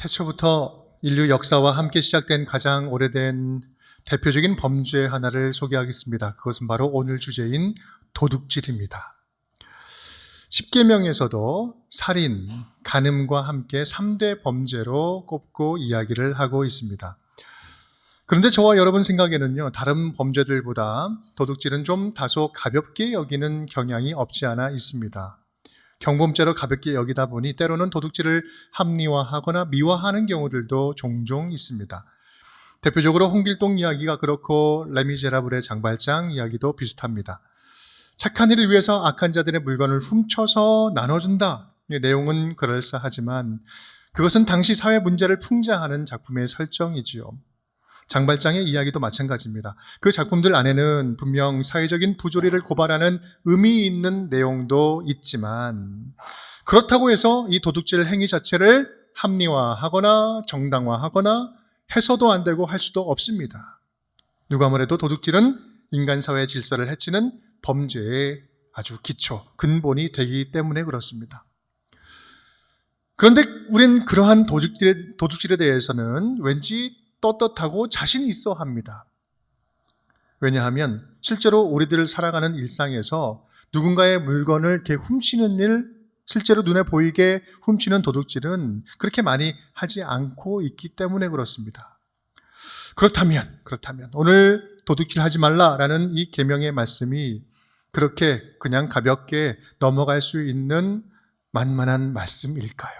태초부터 인류 역사와 함께 시작된 가장 오래된 대표적인 범죄 하나를 소개하겠습니다. 그것은 바로 오늘 주제인 도둑질입니다. 십계명에서도 살인, 간음과 함께 3대 범죄로 꼽고 이야기를 하고 있습니다. 그런데 저와 여러분 생각에는요, 다른 범죄들보다 도둑질은 좀 다소 가볍게 여기는 경향이 없지 않아 있습니다. 경범죄로 가볍게 여기다 보니 때로는 도둑질을 합리화하거나 미화하는 경우들도 종종 있습니다. 대표적으로 홍길동 이야기가 그렇고 레미제라블의 장발장 이야기도 비슷합니다. 착한 일을 위해서 악한 자들의 물건을 훔쳐서 나눠준다. 내용은 그럴싸하지만 그것은 당시 사회 문제를 풍자하는 작품의 설정이지요. 장발장의 이야기도 마찬가지입니다. 그 작품들 안에는 분명 사회적인 부조리를 고발하는 의미 있는 내용도 있지만 그렇다고 해서 이 도둑질 행위 자체를 합리화하거나 정당화하거나 해서도 안 되고 할 수도 없습니다. 누가 뭐래도 도둑질은 인간 사회의 질서를 해치는 범죄의 아주 기초, 근본이 되기 때문에 그렇습니다. 그런데 우린 그러한 도둑질에 대해서는 왠지 떳떳하고 자신 있어 합니다. 왜냐하면 실제로 우리들 살아가는 일상에서 누군가의 물건을 이렇게 훔치는 일, 실제로 눈에 보이게 훔치는 도둑질은 그렇게 많이 하지 않고 있기 때문에 그렇습니다. 그렇다면 오늘 도둑질 하지 말라라는 이 계명의 말씀이 그렇게 그냥 가볍게 넘어갈 수 있는 만만한 말씀일까요?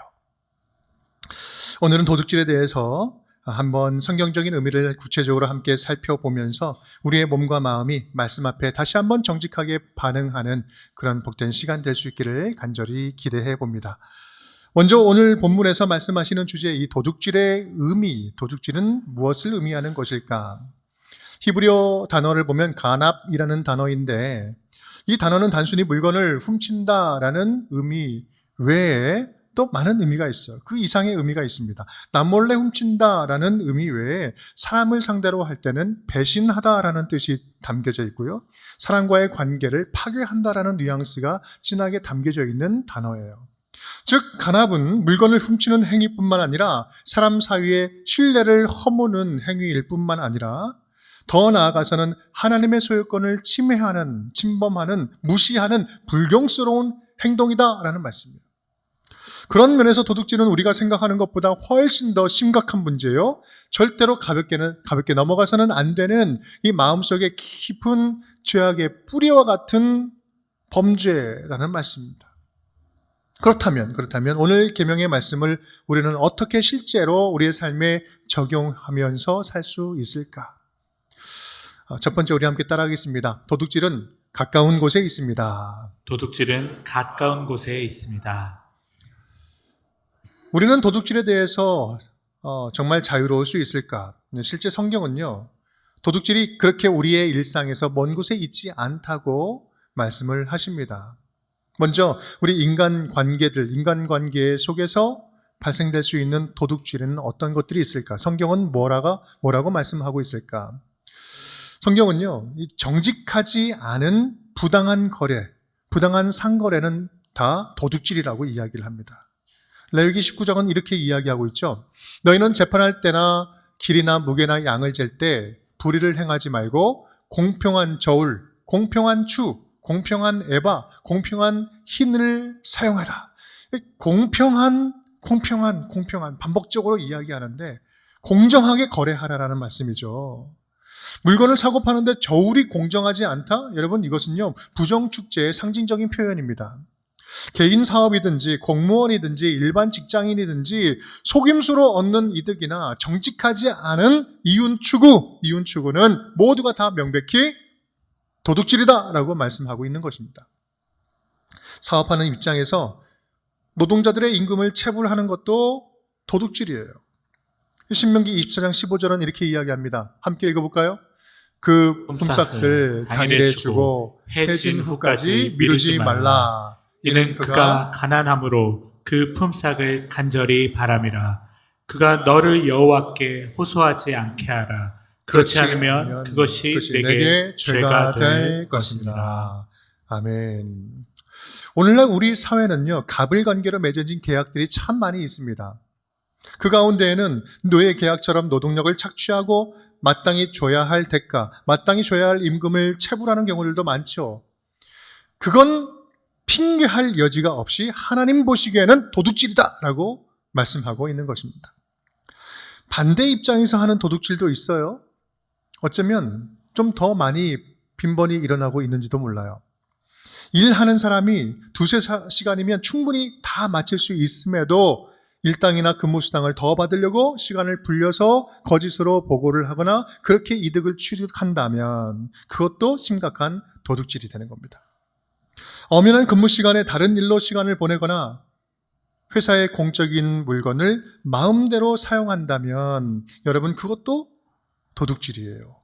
오늘은 도둑질에 대해서 한번 성경적인 의미를 구체적으로 함께 살펴보면서 우리의 몸과 마음이 말씀 앞에 다시 한번 정직하게 반응하는 그런 복된 시간 될 수 있기를 간절히 기대해 봅니다. 먼저 오늘 본문에서 말씀하시는 주제, 이 도둑질의 의미, 도둑질은 무엇을 의미하는 것일까? 히브리어 단어를 보면 가납이라는 단어인데 이 단어는 단순히 물건을 훔친다라는 의미 외에 또 많은 의미가 있어요. 그 이상의 의미가 있습니다. 남몰래 훔친다라는 의미 외에 사람을 상대로 할 때는 배신하다라는 뜻이 담겨져 있고요. 사람과의 관계를 파괴한다라는 뉘앙스가 진하게 담겨져 있는 단어예요. 즉 간압은 물건을 훔치는 행위뿐만 아니라 사람 사이의 신뢰를 허무는 행위일 뿐만 아니라 더 나아가서는 하나님의 소유권을 침해하는, 침범하는, 무시하는 불경스러운 행동이다라는 말씀이에요. 그런 면에서 도둑질은 우리가 생각하는 것보다 훨씬 더 심각한 문제예요. 절대로 가볍게 넘어가서는 안 되는 이 마음속에 깊은 죄악의 뿌리와 같은 범죄라는 말씀입니다. 그렇다면 오늘 계명의 말씀을 우리는 어떻게 실제로 우리의 삶에 적용하면서 살 수 있을까? 첫 번째 우리 함께 따라하겠습니다. 도둑질은 가까운 곳에 있습니다. 도둑질은 가까운 곳에 있습니다. 우리는 도둑질에 대해서 정말 자유로울 수 있을까? 실제 성경은요, 도둑질이 그렇게 우리의 일상에서 먼 곳에 있지 않다고 말씀을 하십니다. 먼저 우리 인간관계 속에서 발생될 수 있는 도둑질은 어떤 것들이 있을까? 성경은 뭐라고 말씀하고 있을까? 성경은요, 이 정직하지 않은 부당한 거래, 부당한 상거래는 다 도둑질이라고 이야기를 합니다. 레위기 19장은 이렇게 이야기하고 있죠. 너희는 재판할 때나 길이나 무게나 양을 잴 때 불의를 행하지 말고 공평한 저울, 공평한 추, 공평한 에바, 공평한 흰을 사용하라. 공평한 반복적으로 이야기하는데 공정하게 거래하라라는 말씀이죠. 물건을 사고 파는데 저울이 공정하지 않다? 여러분 이것은요 부정축제의 상징적인 표현입니다. 개인 사업이든지 공무원이든지 일반 직장인이든지 속임수로 얻는 이득이나 정직하지 않은 이윤 추구는 모두가 다 명백히 도둑질이다라고 말씀하고 있는 것입니다. 사업하는 입장에서 노동자들의 임금을 체불하는 것도 도둑질이에요. 신명기 24장 15절은 이렇게 이야기합니다. 함께 읽어볼까요? 그 품삯을 당일에 주고 해진 후까지 미루지 말라. 이는 그가 가난함으로 그 품삯을 간절히 바람이라. 그가 너를 여호와께 호소하지 않게 하라. 그렇지 않으면 그것이 내게 죄가 될 것입니다. 아멘. 오늘날 우리 사회는요, 갑을 관계로 맺어진 계약들이 참 많이 있습니다. 그 가운데에는 노예 계약처럼 노동력을 착취하고 마땅히 줘야 할 대가, 마땅히 줘야 할 임금을 체불하는 경우들도 많죠. 그건 핑계할 여지가 없이 하나님 보시기에는 도둑질이다라고 말씀하고 있는 것입니다. 반대 입장에서 하는 도둑질도 있어요. 어쩌면 좀 더 많이 빈번히 일어나고 있는지도 몰라요. 일하는 사람이 두세 시간이면 충분히 다 마칠 수 있음에도 일당이나 근무수당을 더 받으려고 시간을 불려서 거짓으로 보고를 하거나 그렇게 이득을 취득한다면 그것도 심각한 도둑질이 되는 겁니다. 엄연한 근무 시간에 다른 일로 시간을 보내거나 회사의 공적인 물건을 마음대로 사용한다면 여러분 그것도 도둑질이에요.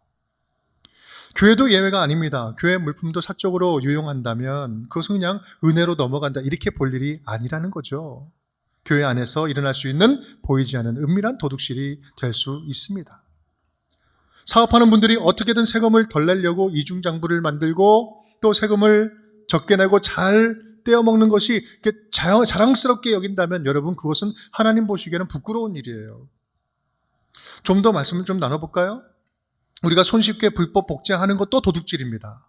교회도 예외가 아닙니다. 교회 물품도 사적으로 유용한다면 그것은 그냥 은혜로 넘어간다 이렇게 볼 일이 아니라는 거죠. 교회 안에서 일어날 수 있는 보이지 않는 은밀한 도둑질이 될 수 있습니다. 사업하는 분들이 어떻게든 세금을 덜 내려고 이중장부를 만들고 또 세금을 적게 내고 잘 떼어먹는 것이 자랑스럽게 여긴다면 여러분 그것은 하나님 보시기에는 부끄러운 일이에요. 좀 더 말씀을 좀 나눠볼까요? 우리가 손쉽게 불법 복제하는 것도 도둑질입니다.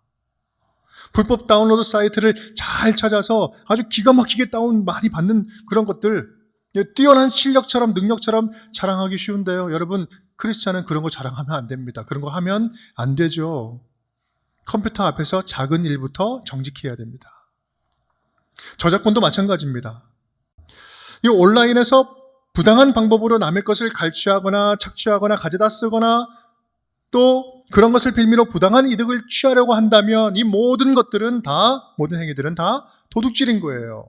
불법 다운로드 사이트를 잘 찾아서 아주 기가 막히게 다운 많이 받는 그런 것들, 뛰어난 실력처럼 능력처럼 자랑하기 쉬운데요. 여러분 크리스찬은 그런 거 자랑하면 안 됩니다. 그런 거 하면 안 되죠. 컴퓨터 앞에서 작은 일부터 정직해야 됩니다. 저작권도 마찬가지입니다. 이 온라인에서 부당한 방법으로 남의 것을 갈취하거나 착취하거나 가져다 쓰거나 또 그런 것을 빌미로 부당한 이득을 취하려고 한다면 이 모든 것들은 다, 모든 행위들은 다 도둑질인 거예요.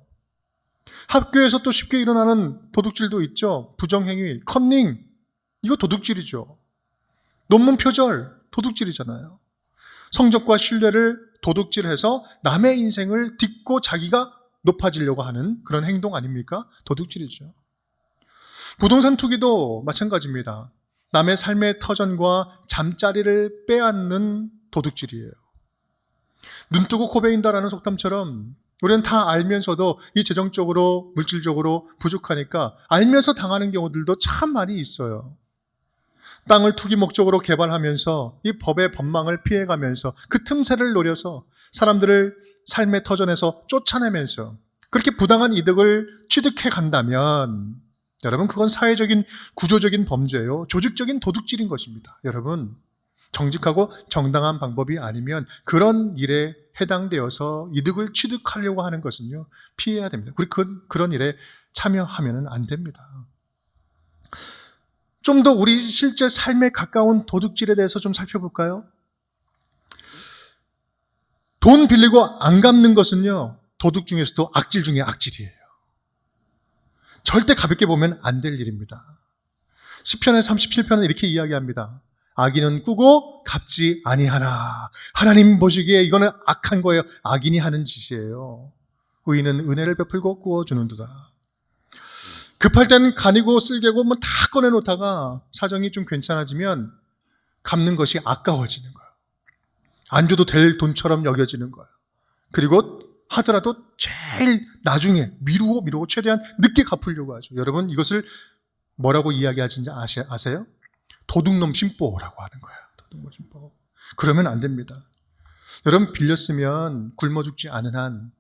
학교에서 또 쉽게 일어나는 도둑질도 있죠. 부정행위, 컨닝, 이거 도둑질이죠. 논문 표절, 도둑질이잖아요. 성적과 신뢰를 도둑질해서 남의 인생을 딛고 자기가 높아지려고 하는 그런 행동 아닙니까? 도둑질이죠. 부동산 투기도 마찬가지입니다. 남의 삶의 터전과 잠자리를 빼앗는 도둑질이에요. 눈 뜨고 코 베인다라는 속담처럼 우리는 다 알면서도 이 재정적으로 물질적으로 부족하니까 알면서 당하는 경우들도 참 많이 있어요. 땅을 투기 목적으로 개발하면서 이 법의 법망을 피해가면서 그 틈새를 노려서 사람들을 삶의 터전에서 쫓아내면서 그렇게 부당한 이득을 취득해 간다면 여러분 그건 사회적인 구조적인 범죄요. 조직적인 도둑질인 것입니다. 여러분 정직하고 정당한 방법이 아니면 그런 일에 해당되어서 이득을 취득하려고 하는 것은요. 피해야 됩니다. 우리 그런 일에 참여하면 안 됩니다. 좀 더 우리 실제 삶에 가까운 도둑질에 대해서 좀 살펴볼까요? 돈 빌리고 안 갚는 것은요. 도둑 중에서도 악질 중에 악질이에요. 절대 가볍게 보면 안 될 일입니다. 시편의 37편은 이렇게 이야기합니다. 악인은 꾸고 갚지 아니하나. 하나님 보시기에 이거는 악한 거예요. 악인이 하는 짓이에요. 의인은 은혜를 베풀고 꾸어주는도다. 급할 때는 간이고 쓸개고 뭐 다 꺼내놓다가 사정이 좀 괜찮아지면 갚는 것이 아까워지는 거예요. 안 줘도 될 돈처럼 여겨지는 거예요. 그리고 하더라도 제일 나중에 미루고 최대한 늦게 갚으려고 하죠. 여러분 이것을 뭐라고 이야기하시는지 아세요? 도둑놈 심보라고 하는 거예요. 도둑놈 심보. 그러면 안 됩니다. 여러분 빌렸으면 굶어 죽지 않은 한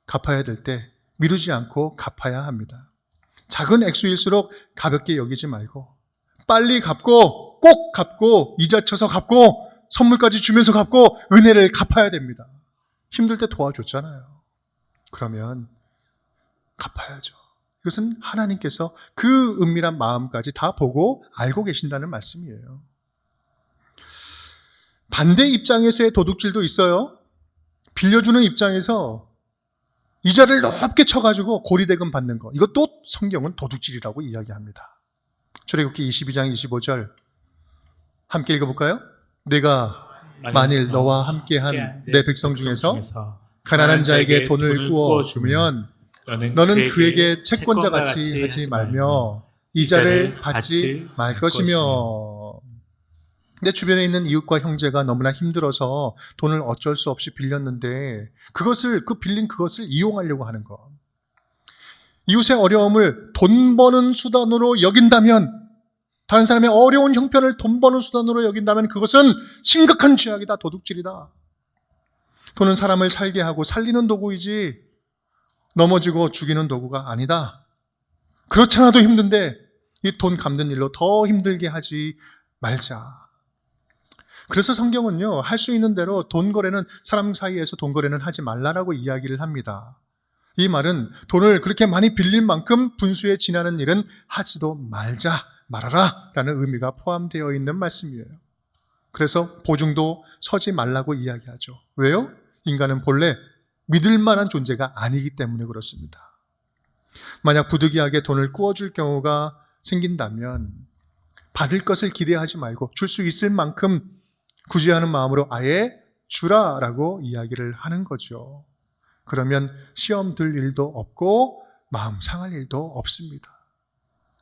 갚아야 될 때 미루지 않고 갚아야 합니다. 작은 액수일수록 가볍게 여기지 말고 빨리 갚고 꼭 갚고 이자 쳐서 갚고 선물까지 주면서 갚고 은혜를 갚아야 됩니다. 힘들 때 도와줬잖아요. 그러면 갚아야죠. 이것은 하나님께서 그 은밀한 마음까지 다 보고 알고 계신다는 말씀이에요. 반대 입장에서의 도둑질도 있어요. 빌려주는 입장에서 이자를 높게 쳐가지고 고리대금 받는 거. 이것도 성경은 도둑질이라고 이야기합니다. 출애굽기 22장 25절 함께 읽어볼까요? 내가 만일 너와 함께한 내 백성 중에서 가난한 자에게 돈을 구워주면 너는 그에게 채권자같이 하지 말며 이자를 받지 말 것이며. 내 주변에 있는 이웃과 형제가 너무나 힘들어서 돈을 어쩔 수 없이 빌렸는데 그 빌린 그것을 이용하려고 하는 것. 이웃의 어려움을 돈 버는 수단으로 여긴다면, 다른 사람의 어려운 형편을 돈 버는 수단으로 여긴다면 그것은 심각한 죄악이다, 도둑질이다. 돈은 사람을 살게 하고 살리는 도구이지 넘어지고 죽이는 도구가 아니다. 그렇지 않아도 힘든데 이 돈 갚는 일로 더 힘들게 하지 말자. 그래서 성경은요, 할 수 있는 대로 돈 거래는, 사람 사이에서 돈 거래는 하지 말라라고 이야기를 합니다. 이 말은 돈을 그렇게 많이 빌릴 만큼 분수에 지나는 일은 하지도 말아라 라는 의미가 포함되어 있는 말씀이에요. 그래서 보증도 서지 말라고 이야기하죠. 왜요? 인간은 본래 믿을 만한 존재가 아니기 때문에 그렇습니다. 만약 부득이하게 돈을 꾸어줄 경우가 생긴다면 받을 것을 기대하지 말고 줄 수 있을 만큼 구제하는 마음으로 아예 주라라고 이야기를 하는 거죠. 그러면 시험 들 일도 없고 마음 상할 일도 없습니다.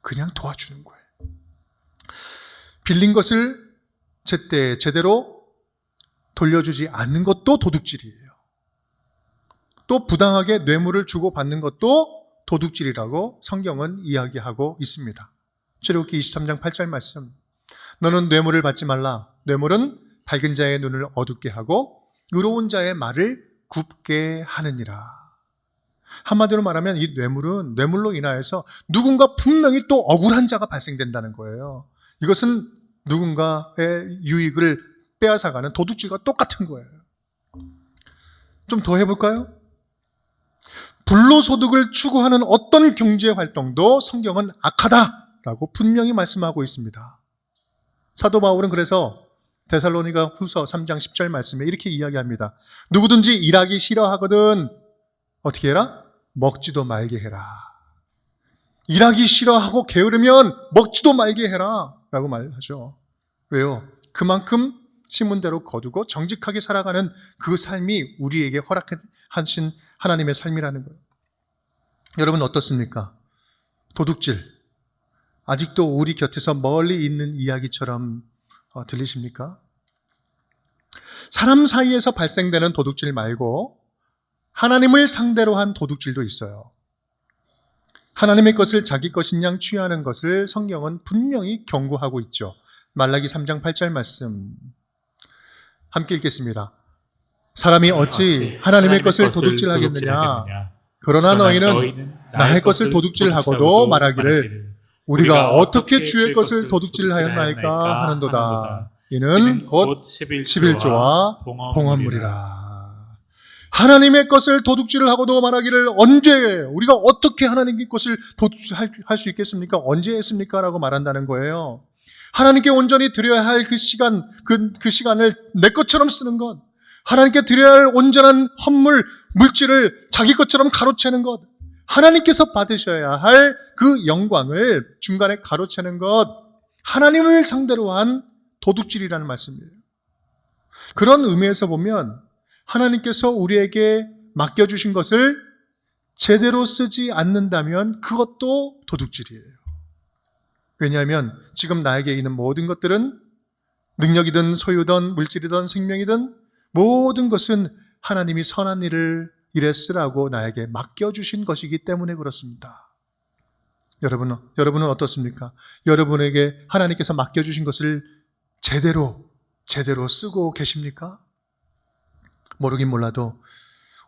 그냥 도와주는 거예요. 빌린 것을 제때 제대로 돌려주지 않는 것도 도둑질이에요. 또 부당하게 뇌물을 주고받는 것도 도둑질이라고 성경은 이야기하고 있습니다. 출애굽기 23장 8절 말씀. 너는 뇌물을 받지 말라. 뇌물은 밝은 자의 눈을 어둡게 하고 의로운 자의 말을 굽게 하느니라. 한마디로 말하면 이 뇌물은 뇌물로 인하여서 누군가 분명히 또 억울한 자가 발생된다는 거예요. 이것은 누군가의 유익을 빼앗아가는 도둑질과 똑같은 거예요. 좀 더 해볼까요? 불로소득을 추구하는 어떤 경제활동도 성경은 악하다라고 분명히 말씀하고 있습니다. 사도 바울은 그래서 데살로니가 후서 3장 10절 말씀에 이렇게 이야기합니다. 누구든지 일하기 싫어하거든 어떻게 해라? 먹지도 말게 해라. 일하기 싫어하고 게으르면 먹지도 말게 해라 라고 말하죠. 왜요? 그만큼 신문대로 거두고 정직하게 살아가는 그 삶이 우리에게 허락하신 하나님의 삶이라는 거예요. 여러분 어떻습니까? 도둑질 아직도 우리 곁에서 멀리 있는 이야기처럼 들리십니까? 사람 사이에서 발생되는 도둑질 말고 하나님을 상대로 한 도둑질도 있어요. 하나님의 것을 자기 것인 양 취하는 것을 성경은 분명히 경고하고 있죠. 말라기 3장 8절 말씀 함께 읽겠습니다. 사람이 어찌 하나님의 것을 도둑질하겠느냐? 그러나 너희는 나의 것을 도둑질하고도 말하기를 우리가 어떻게 주의 것을 도둑질하였나이까 하는도다. 이는 곧 11조와 봉헌물이라. 하나님의 것을 도둑질을 하고도 말하기를 언제 우리가 어떻게 하나님의 것을 도둑질할 수 있겠습니까? 언제 했습니까? 라고 말한다는 거예요. 하나님께 온전히 드려야 할 그 시간, 그 시간을 내 것처럼 쓰는 것, 하나님께 드려야 할 온전한 헌물, 물질을 자기 것처럼 가로채는 것, 하나님께서 받으셔야 할 그 영광을 중간에 가로채는 것, 하나님을 상대로 한 도둑질이라는 말씀이에요. 그런 의미에서 보면 하나님께서 우리에게 맡겨주신 것을 제대로 쓰지 않는다면 그것도 도둑질이에요. 왜냐하면 지금 나에게 있는 모든 것들은 능력이든 소유든 물질이든 생명이든 모든 것은 하나님이 선한 일에 쓰라고 나에게 맡겨주신 것이기 때문에 그렇습니다. 여러분은 어떻습니까? 여러분에게 하나님께서 맡겨주신 것을 제대로 쓰고 계십니까? 모르긴 몰라도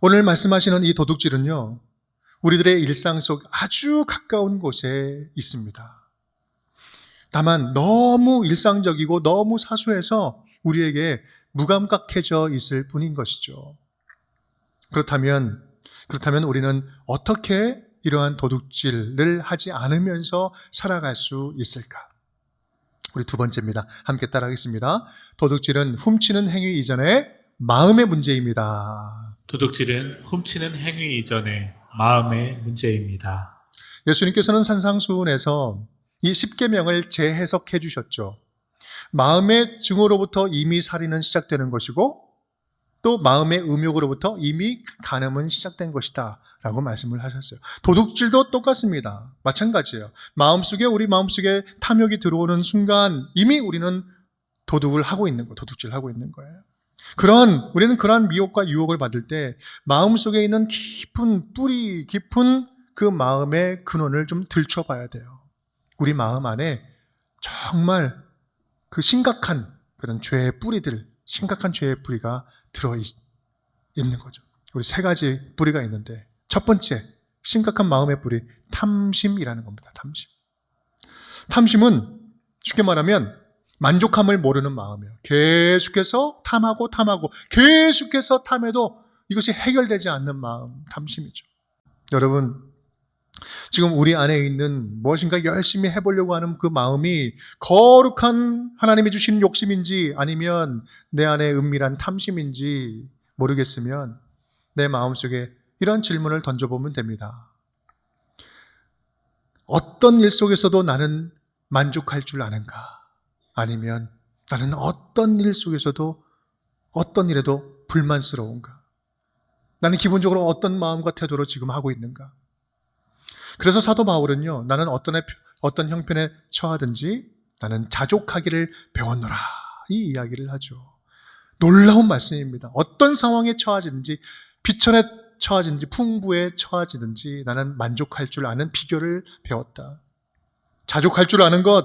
오늘 말씀하시는 이 도둑질은요, 우리들의 일상 속 아주 가까운 곳에 있습니다. 다만 너무 일상적이고 너무 사소해서 우리에게 무감각해져 있을 뿐인 것이죠. 그렇다면 우리는 어떻게 이러한 도둑질을 하지 않으면서 살아갈 수 있을까? 우리 두 번째입니다. 함께 따라하겠습니다. 도둑질은 훔치는 행위 이전에 마음의 문제입니다. 도둑질은 훔치는 행위 이전에 마음의 문제입니다. 예수님께서는 산상수훈에서 이 십계명을 재해석해 주셨죠. 마음의 증오로부터 이미 살인은 시작되는 것이고 또 마음의 음욕으로부터 이미 간음은 시작된 것이다 라고 말씀을 하셨어요. 도둑질도 똑같습니다. 마찬가지예요. 우리 마음속에 탐욕이 들어오는 순간 이미 우리는 도둑질을 하고 있는 거예요. 우리는 그러한 미혹과 유혹을 받을 때 마음속에 있는 뿌리 깊은 그 마음의 근원을 좀 들춰봐야 돼요. 우리 마음 안에 정말 그 심각한 그런 죄의 뿌리들, 심각한 죄의 뿌리가 들어있는 거죠. 우리 세 가지 뿌리가 있는데, 첫 번째 심각한 마음의 뿌리, 탐심이라는 겁니다. 탐심은 쉽게 말하면 만족함을 모르는 마음이에요. 계속해서 탐하고 계속해서 탐해도 이것이 해결되지 않는 마음, 탐심이죠. 여러분, 지금 우리 안에 있는 무엇인가 열심히 해보려고 하는 그 마음이 거룩한 하나님이 주신 욕심인지 아니면 내 안에 은밀한 탐심인지 모르겠으면 내 마음속에 이런 질문을 던져보면 됩니다. 어떤 일 속에서도 나는 만족할 줄 아는가? 아니면 나는 어떤 일 속에서도 어떤 일에도 불만스러운가? 나는 기본적으로 어떤 마음과 태도로 지금 하고 있는가? 그래서 사도 바울은요, 나는 어떤 형편에 처하든지 나는 자족하기를 배웠노라, 이 이야기를 하죠. 놀라운 말씀입니다. 어떤 상황에 처하든지, 비천에 처하든지 풍부에 처하지든지 나는 만족할 줄 아는 비결을 배웠다. 자족할 줄 아는 것,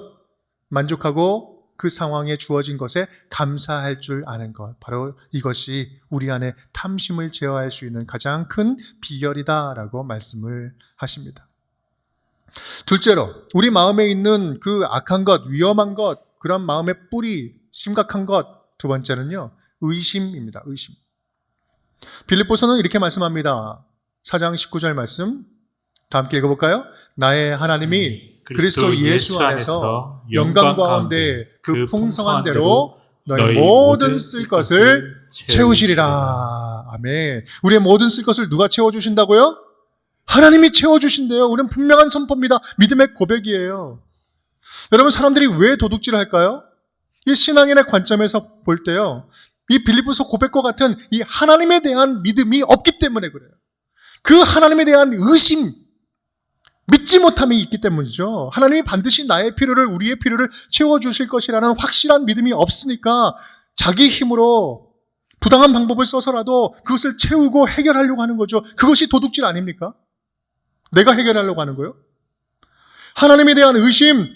만족하고 그 상황에 주어진 것에 감사할 줄 아는 것, 바로 이것이 우리 안에 탐심을 제어할 수 있는 가장 큰 비결이다라고 말씀을 하십니다. 둘째로, 우리 마음에 있는 그 악한 것, 위험한 것, 그런 마음의 뿌리, 심각한 것, 두 번째는요, 의심입니다. 의심. 빌립보서는 이렇게 말씀합니다. 4장 19절 말씀, 다 함께 읽어볼까요? 나의 하나님이 그리스도 예수 안에서 영광 가운데 그 풍성한 대로 너희 모든 쓸 것을 채우시리라. 아멘. 우리의 모든 쓸 것을 누가 채워주신다고요? 하나님이 채워주신대요. 우리는 분명한 선포입니다. 믿음의 고백이에요. 여러분, 사람들이 왜 도둑질을 할까요? 이 신앙인의 관점에서 볼 때요, 이 빌립보서 고백과 같은 이 하나님에 대한 믿음이 없기 때문에 그래요. 그 하나님에 대한 의심, 믿지 못함이 있기 때문이죠. 하나님이 반드시 나의 필요를, 우리의 필요를 채워주실 것이라는 확실한 믿음이 없으니까 자기 힘으로 부당한 방법을 써서라도 그것을 채우고 해결하려고 하는 거죠. 그것이 도둑질 아닙니까? 내가 해결하려고 하는 거예요. 하나님에 대한 의심,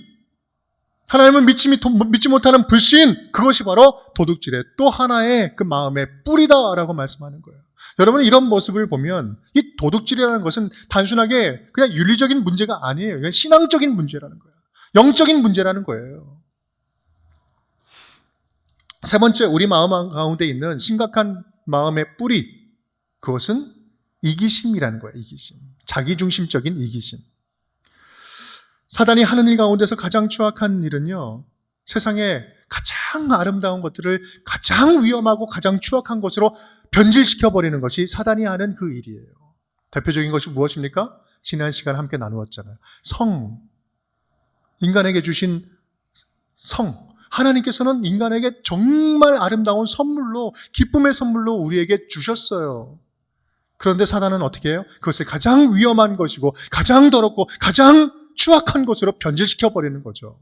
하나님을 믿지 못하는 불신, 그것이 바로 도둑질의 또 하나의 그 마음의 뿌리다라고 말씀하는 거예요. 여러분, 이런 모습을 보면 이 도둑질이라는 것은 단순하게 그냥 윤리적인 문제가 아니에요. 이건 신앙적인 문제라는 거예요. 영적인 문제라는 거예요. 세 번째, 우리 마음 가운데 있는 심각한 마음의 뿌리, 그것은 이기심이라는 거예요. 이기심. 자기중심적인 이기심. 사단이 하는 일 가운데서 가장 추악한 일은요, 세상에 가장 아름다운 것들을 가장 위험하고 가장 추악한 것으로 변질시켜버리는 것이 사단이 하는 그 일이에요. 대표적인 것이 무엇입니까? 지난 시간 함께 나누었잖아요. 성. 인간에게 주신 성. 하나님께서는 인간에게 정말 아름다운 선물로, 기쁨의 선물로 우리에게 주셨어요. 그런데 사단은 어떻게 해요? 그것을 가장 위험한 것이고 가장 더럽고 가장 추악한 것으로 변질시켜버리는 거죠.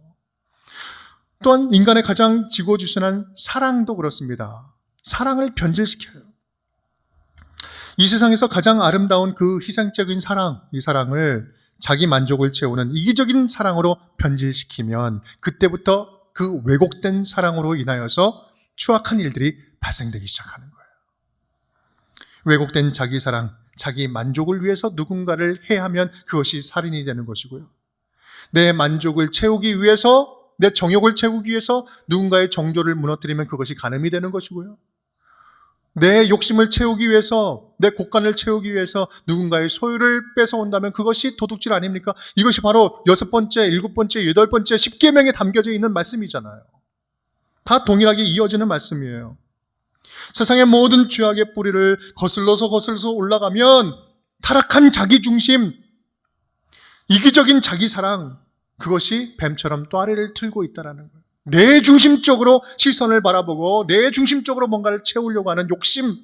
또한 인간의 가장 지고지순한 사랑도 그렇습니다. 사랑을 변질시켜요. 이 세상에서 가장 아름다운 그 희생적인 사랑, 이 사랑을 자기 만족을 채우는 이기적인 사랑으로 변질시키면 그때부터 그 왜곡된 사랑으로 인하여서 추악한 일들이 발생되기 시작하는 거예요. 왜곡된 자기 사랑, 자기 만족을 위해서 누군가를 해하면 그것이 살인이 되는 것이고요. 내 만족을 채우기 위해서, 내 정욕을 채우기 위해서 누군가의 정조를 무너뜨리면 그것이 간음이 되는 것이고요. 내 욕심을 채우기 위해서, 내 곡간을 채우기 위해서 누군가의 소유를 뺏어온다면 그것이 도둑질 아닙니까? 이것이 바로 6번째, 7번째, 8번째 10계명에 담겨져 있는 말씀이잖아요. 다 동일하게 이어지는 말씀이에요. 세상의 모든 죄악의 뿌리를 거슬러서 올라가면 타락한 자기중심, 이기적인 자기사랑, 그것이 뱀처럼 또아리를 틀고 있다는 거예요. 내 중심적으로 시선을 바라보고 내 중심적으로 뭔가를 채우려고 하는 욕심,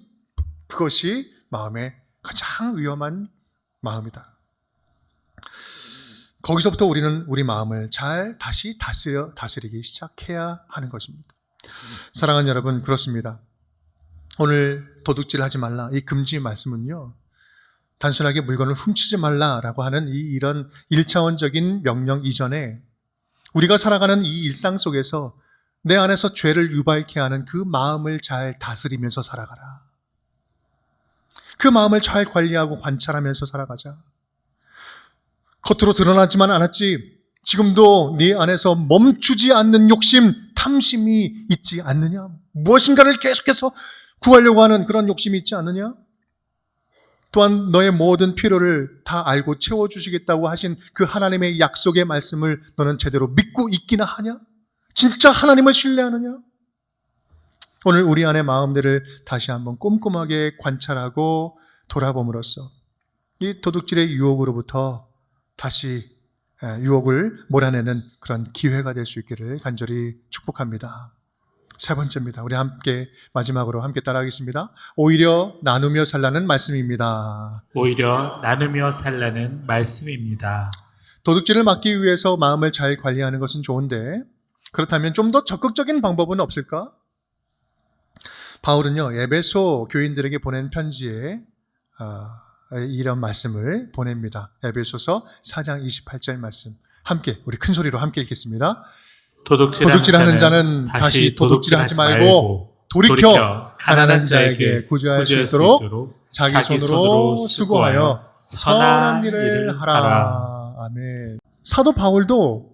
그것이 마음의 가장 위험한 마음이다. 거기서부터 우리는 우리 마음을 잘 다시 다스리기 시작해야 하는 것입니다. 사랑하는 여러분, 그렇습니다. 오늘 도둑질하지 말라, 이 금지 말씀은요, 단순하게 물건을 훔치지 말라라고 하는 이런 1차원적인 명령 이전에 우리가 살아가는 이 일상 속에서 내 안에서 죄를 유발케 하는 그 마음을 잘 다스리면서 살아가라. 그 마음을 잘 관리하고 관찰하면서 살아가자. 겉으로 드러나지만 않았지 지금도 네 안에서 멈추지 않는 욕심, 탐심이 있지 않느냐? 무엇인가를 계속해서 구하려고 하는 그런 욕심이 있지 않느냐? 또한 너의 모든 필요를 다 알고 채워주시겠다고 하신 그 하나님의 약속의 말씀을 너는 제대로 믿고 있기나 하냐? 진짜 하나님을 신뢰하느냐? 오늘 우리 안의 마음들을 다시 한번 꼼꼼하게 관찰하고 돌아봄으로써 이 도둑질의 유혹으로부터 다시 유혹을 몰아내는 그런 기회가 될 수 있기를 간절히 축복합니다. 세 번째입니다. 우리 함께 마지막으로 함께 따라하겠습니다. 오히려 나누며 살라는 말씀입니다. 오히려 나누며 살라는 말씀입니다. 도둑질을 막기 위해서 마음을 잘 관리하는 것은 좋은데 그렇다면 좀 더 적극적인 방법은 없을까? 바울은요, 에베소 교인들에게 보낸 편지에 이런 말씀을 보냅니다. 에베소서 4장 28절 말씀. 함께 우리 큰 소리로 함께 읽겠습니다. 도둑질하는 자는 다시 도둑질하지 말고 돌이켜 가난한 자에게 구제할 수 있도록 자기 손으로 수고하여 선한 일을 하라. 아멘. 사도 바울도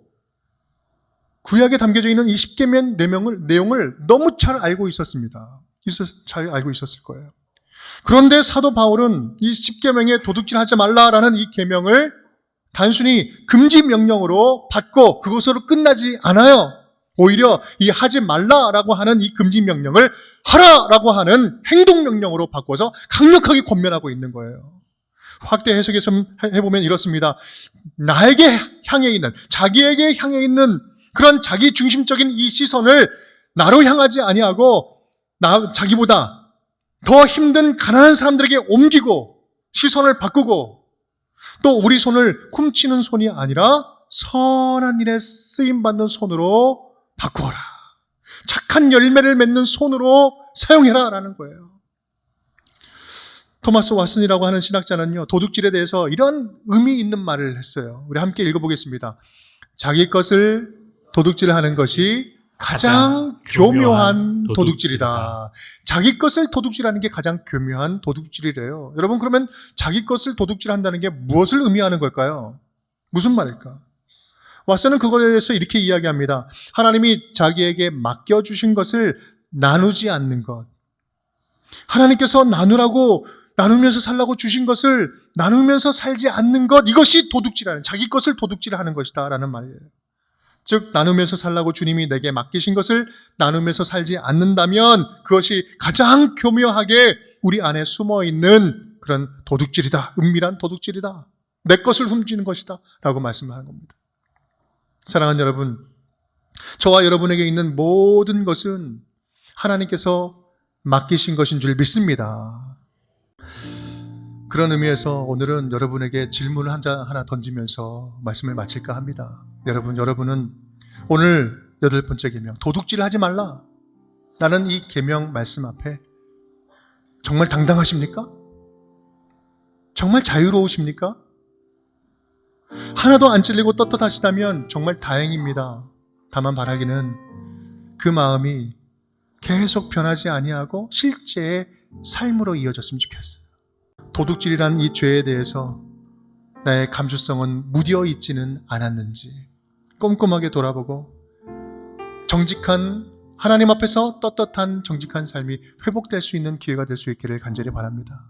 구약에 담겨져 있는 이 십계명 내용을 너무 잘 알고 있었습니다. 잘 알고 있었을 거예요. 그런데 사도 바울은 이 십계명에 도둑질하지 말라라는 이 계명을 단순히 금지 명령으로 받고 그것으로 끝나지 않아요. 오히려 이 하지 말라라고 하는 이 금지 명령을 하라라고 하는 행동 명령으로 바꿔서 강력하게 권면하고 있는 거예요. 확대 해석해서 해보면 이렇습니다. 나에게 향해 있는, 자기에게 향해 있는 그런 자기 중심적인 이 시선을 나로 향하지 아니하고 자기보다 더 힘든 가난한 사람들에게 옮기고 시선을 바꾸고 또 우리 손을 훔치는 손이 아니라 선한 일에 쓰임받는 손으로 바꾸어라. 착한 열매를 맺는 손으로 사용해라 라는 거예요. 토마스 왓슨이라고 하는 신학자는요, 도둑질에 대해서 이런 의미 있는 말을 했어요. 우리 함께 읽어보겠습니다. 자기 것을 도둑질하는 것이 가장 교묘한 도둑질이다. 자기 것을 도둑질하는 게 가장 교묘한 도둑질이래요. 여러분, 그러면 자기 것을 도둑질한다는 게 무엇을 의미하는 걸까요? 무슨 말일까? 왓슨은 그거에 대해서 이렇게 이야기합니다. 하나님이 자기에게 맡겨주신 것을 나누지 않는 것. 하나님께서 나누면서 살라고 주신 것을 나누면서 살지 않는 것. 이것이 도둑질하는, 자기 것을 도둑질하는 것이다 라는 말이에요. 즉 나누면서 살라고 주님이 내게 맡기신 것을 나누면서 살지 않는다면 그것이 가장 교묘하게 우리 안에 숨어있는 그런 도둑질이다. 은밀한 도둑질이다. 내 것을 훔치는 것이다 라고 말씀하는 겁니다. 사랑하는 여러분, 저와 여러분에게 있는 모든 것은 하나님께서 맡기신 것인 줄 믿습니다. 그런 의미에서 오늘은 여러분에게 질문을 하나 던지면서 말씀을 마칠까 합니다. 여러분은 오늘 8번째 계명, 도둑질 하지 말라 라는 이 계명 말씀 앞에 정말 당당하십니까? 정말 자유로우십니까? 하나도 안 찔리고 떳떳하시다면 정말 다행입니다. 다만 바라기는 그 마음이 계속 변하지 아니하고 실제의 삶으로 이어졌으면 좋겠어요. 도둑질이란 이 죄에 대해서 나의 감수성은 무뎌 있지는 않았는지 꼼꼼하게 돌아보고 정직한 하나님 앞에서 떳떳한 정직한 삶이 회복될 수 있는 기회가 될 수 있기를 간절히 바랍니다.